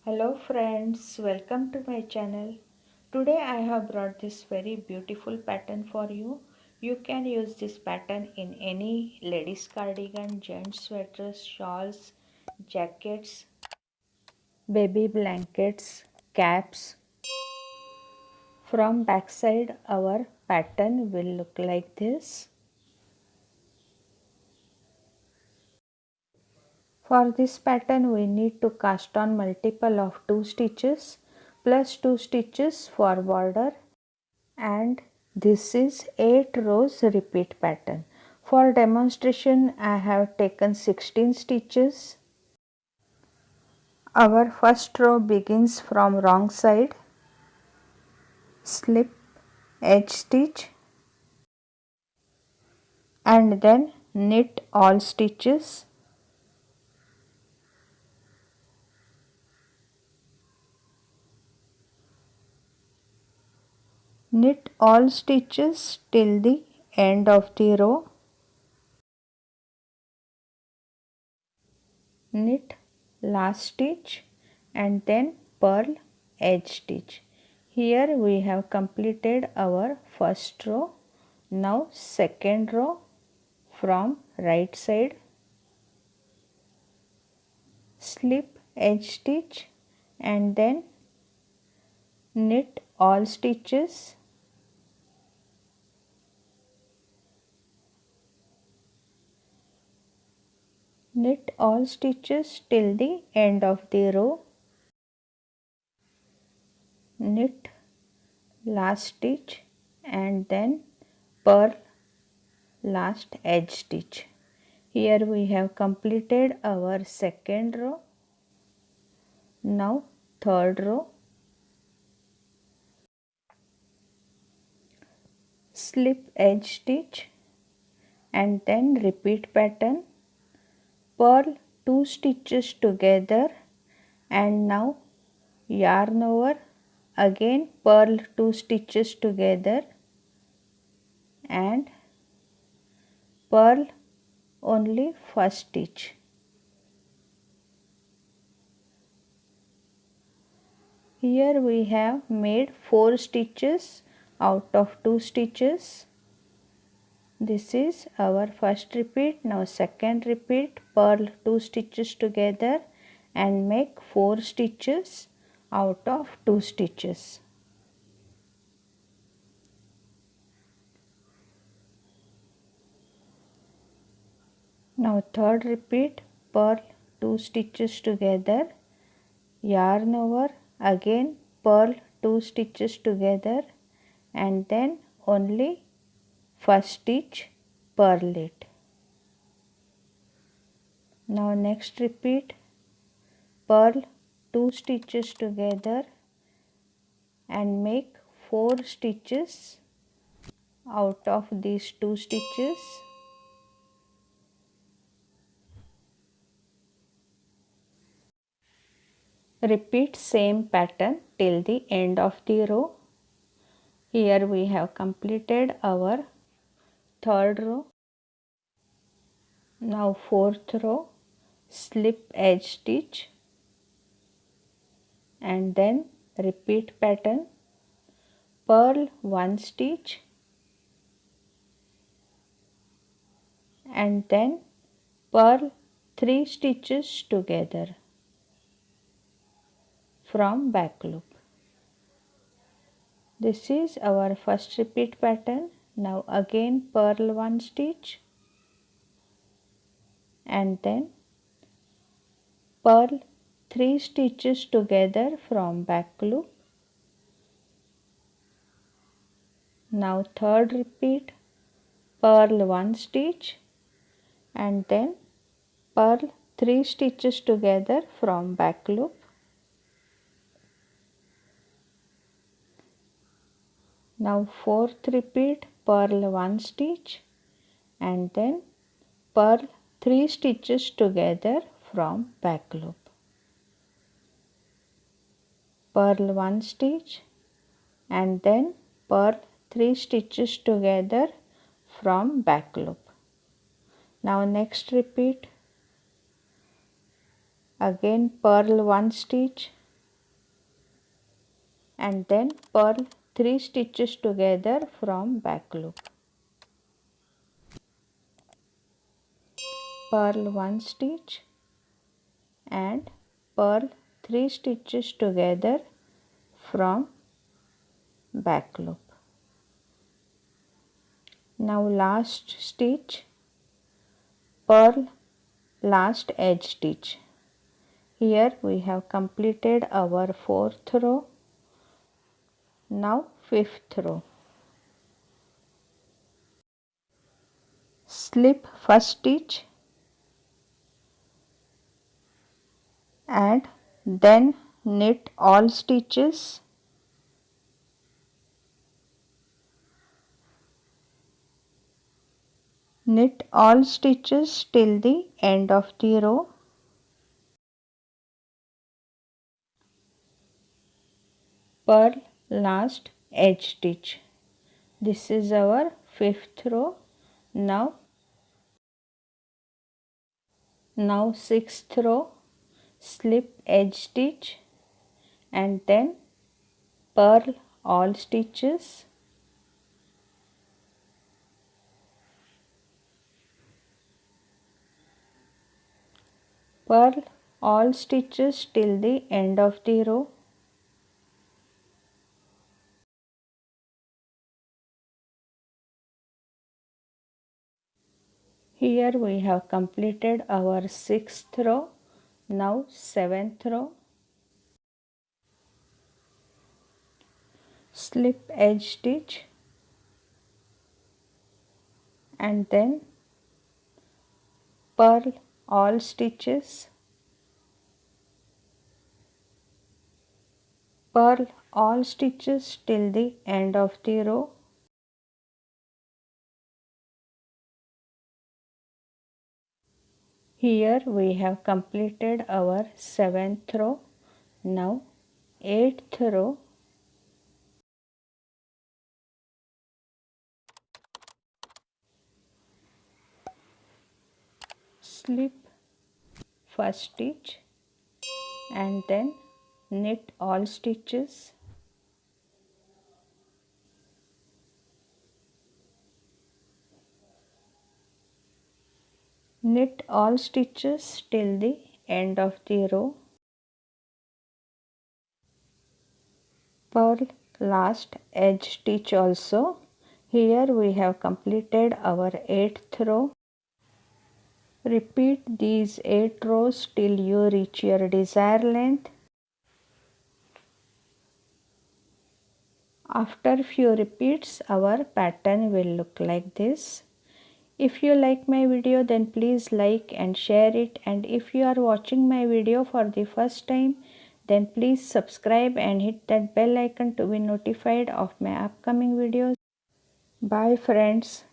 Hello friends, welcome to my channel. Today I have brought this very beautiful pattern for you. You can use this pattern in any ladies cardigan, gents sweaters, shawls, jackets, baby blankets, caps. From backside our pattern will look like this. For this pattern we need to cast on multiple of 2 stitches plus 2 stitches for border, and this is 8 rows repeat pattern. For demonstration I have taken 16 stitches. Our first row begins from wrong side, slip edge stitch and then knit all stitches. Knit all stitches till the end of the row. Knit last stitch and then purl edge stitch. Here we have completed our first row. Now second row from right side, slip edge stitch and then knit all stitches. Knit all stitches till the end of the row. Knit last stitch and then purl last edge stitch. Here we have completed our second row. Now third row, slip edge stitch and then repeat pattern, purl 2 stitches together and now yarn over, again purl 2 stitches together and purl only first stitch. Here we have made 4 stitches out of 2 stitches. This is our first repeat. Now second repeat, purl 2 stitches together and make 4 stitches out of 2 stitches. Now third repeat, purl 2 stitches together, yarn over, again purl 2 stitches together and then only first stitch purl it. Now next repeat, purl 2 stitches together and make 4 stitches out of these 2 stitches. Repeat same pattern till the end of the row. Here we have completed our third row. Now fourth row, slip edge stitch and then repeat pattern, purl 1 stitch and then purl 3 stitches together from back loop. This is our first repeat pattern. Now again purl 1 stitch and then purl 3 stitches together from back loop. Now third repeat, purl 1 stitch and then purl 3 stitches together from back loop. Now fourth repeat, purl 1 stitch and then purl 3 stitches together from back loop. Purl 1 stitch and then purl 3 stitches together from back loop. Now next repeat, again purl 1 stitch and then purl 3 stitches together from back loop. Purl 1 stitch and purl 3 stitches together from back loop. Now last stitch, purl last edge stitch. Here we have completed our 4th row. Now 5th row. Slip first stitch and then knit all stitches. Knit all stitches till the end of the row. Purl last edge stitch. This is our 5th row. Now 6th row, slip edge stitch and then purl all stitches. Purl all stitches till the end of the row. Here we have completed our 6th row. Now 7th row. Slip edge stitch and then purl all stitches. Purl all stitches till the end of the row. Here we have completed our 7th row. Now 8th row. Slip first stitch and then knit all stitches. Knit all stitches till the end of the row. Purl last edge stitch also. Here we have completed our 8th row. Repeat these 8 rows till you reach your desired length. After few repeats, our pattern will look like this. If you like my video, then please like and share it, and if you are watching my video for the first time, then please subscribe and hit that bell icon to be notified of my upcoming videos. Bye friends.